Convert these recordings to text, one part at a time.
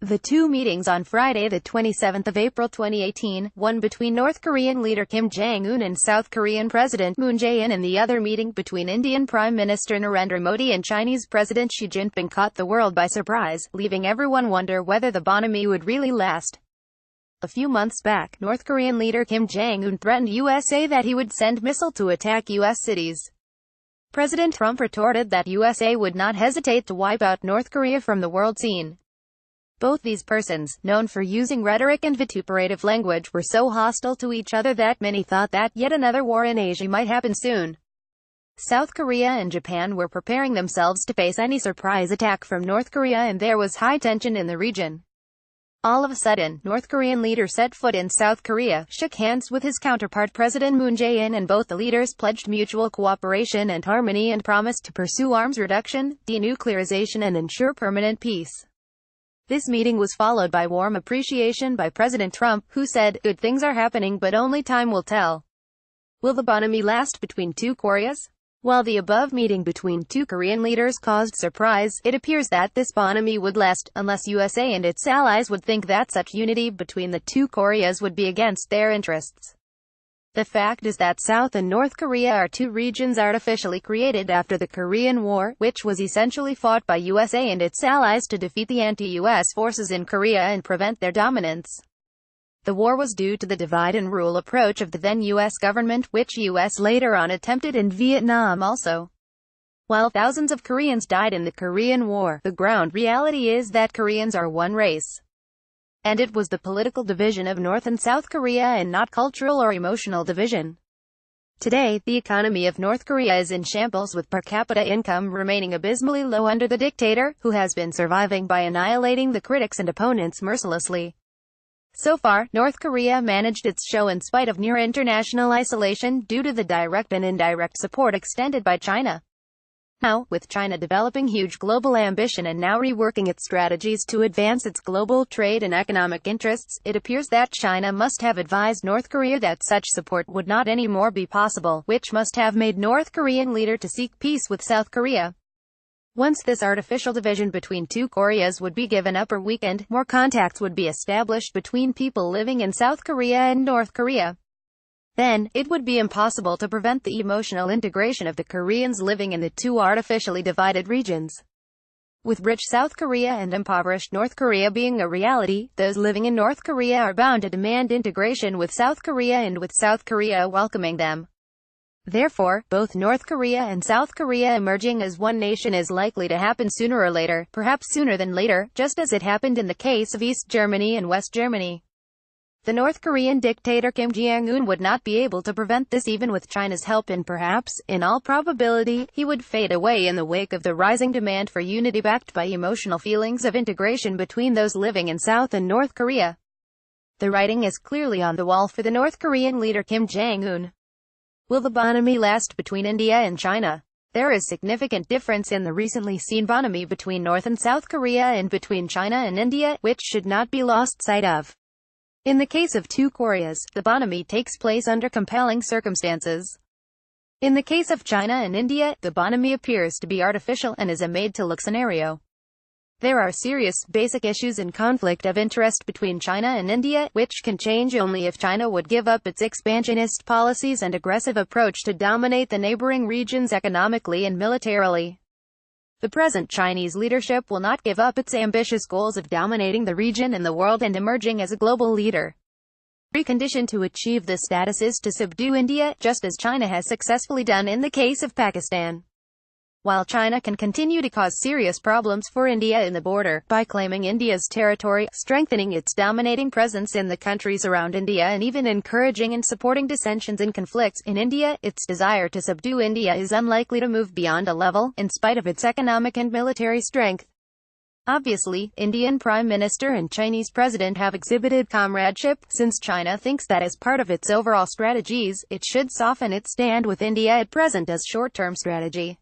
The two meetings on Friday, the 27th of April 2018, one between North Korean leader Kim Jong-un and South Korean President Moon Jae-in, and the other meeting between Indian Prime Minister Narendra Modi and Chinese President Xi Jinping, caught the world by surprise, leaving everyone wonder whether the bonhomie would really last. A few months back, North Korean leader Kim Jong-un threatened USA that he would send missiles to attack U.S. cities. President Trump retorted that USA would not hesitate to wipe out North Korea from the world scene. Both these persons, known for using rhetoric and vituperative language, were so hostile to each other that many thought that yet another war in Asia might happen soon. South Korea and Japan were preparing themselves to face any surprise attack from North Korea, and there was high tension in the region. All of a sudden, North Korean leader set foot in South Korea, shook hands with his counterpart President Moon Jae-in, and both the leaders pledged mutual cooperation and harmony and promised to pursue arms reduction, denuclearization, and ensure permanent peace. This meeting was followed by warm appreciation by President Trump, who said, "Good things are happening, but only time will tell." Will the bonhomie last between two Koreas? While the above meeting between two Korean leaders caused surprise, it appears that this bonhomie would last, unless USA and its allies would think that such unity between the two Koreas would be against their interests. The fact is that South and North Korea are two regions artificially created after the Korean War, which was essentially fought by USA and its allies to defeat the anti-US forces in Korea and prevent their dominance. The war was due to the divide-and-rule approach of the then U.S. government, which U.S. later on attempted in Vietnam also. While thousands of Koreans died in the Korean War, the ground reality is that Koreans are one race. And it was the political division of North and South Korea and not cultural or emotional division. Today, the economy of North Korea is in shambles, with per capita income remaining abysmally low under the dictator, who has been surviving by annihilating the critics and opponents mercilessly. So far, North Korea managed its show in spite of near international isolation due to the direct and indirect support extended by China. Now, with China developing huge global ambition and now reworking its strategies to advance its global trade and economic interests, it appears that China must have advised North Korea that such support would not anymore be possible, which must have made North Korean leader to seek peace with South Korea. Once this artificial division between two Koreas would be given up or weakened, more contacts would be established between people living in South Korea and North Korea. Then, it would be impossible to prevent the emotional integration of the Koreans living in the two artificially divided regions. With rich South Korea and impoverished North Korea being a reality, those living in North Korea are bound to demand integration with South Korea, and with South Korea welcoming them. Therefore, both North Korea and South Korea emerging as one nation is likely to happen sooner or later, perhaps sooner than later, just as it happened in the case of East Germany and West Germany. The North Korean dictator Kim Jong-un would not be able to prevent this even with China's help, and perhaps, in all probability, he would fade away in the wake of the rising demand for unity backed by emotional feelings of integration between those living in South and North Korea. The writing is clearly on the wall for the North Korean leader Kim Jong-un. Will the bonhomie last between India and China? There is significant difference in the recently seen bonhomie between North and South Korea and between China and India, which should not be lost sight of. In the case of two Koreas, the bonhomie takes place under compelling circumstances. In the case of China and India, the bonhomie appears to be artificial and is a made-to-look scenario. There are serious, basic issues and conflict of interest between China and India, which can change only if China would give up its expansionist policies and aggressive approach to dominate the neighboring regions economically and militarily. The present Chinese leadership will not give up its ambitious goals of dominating the region and the world and emerging as a global leader. Precondition to achieve this status is to subdue India, just as China has successfully done in the case of Pakistan. While China can continue to cause serious problems for India in the border, by claiming India's territory, strengthening its dominating presence in the countries around India, and even encouraging and supporting dissensions and conflicts in India, its desire to subdue India is unlikely to move beyond a level, in spite of its economic and military strength. Obviously, Indian Prime Minister and Chinese President have exhibited comradeship, since China thinks that as part of its overall strategies, it should soften its stand with India at present as short-term strategy.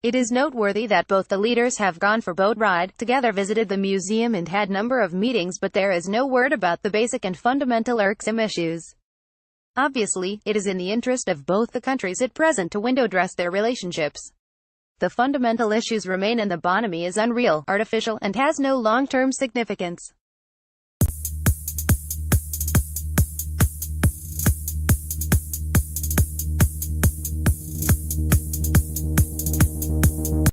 It is noteworthy that both the leaders have gone for boat ride, together visited the museum and had number of meetings, but there is no word about the basic and fundamental irksome issues. Obviously, it is in the interest of both the countries at present to window dress their relationships. The fundamental issues remain and the bonhomie is unreal, artificial, and has no long-term significance.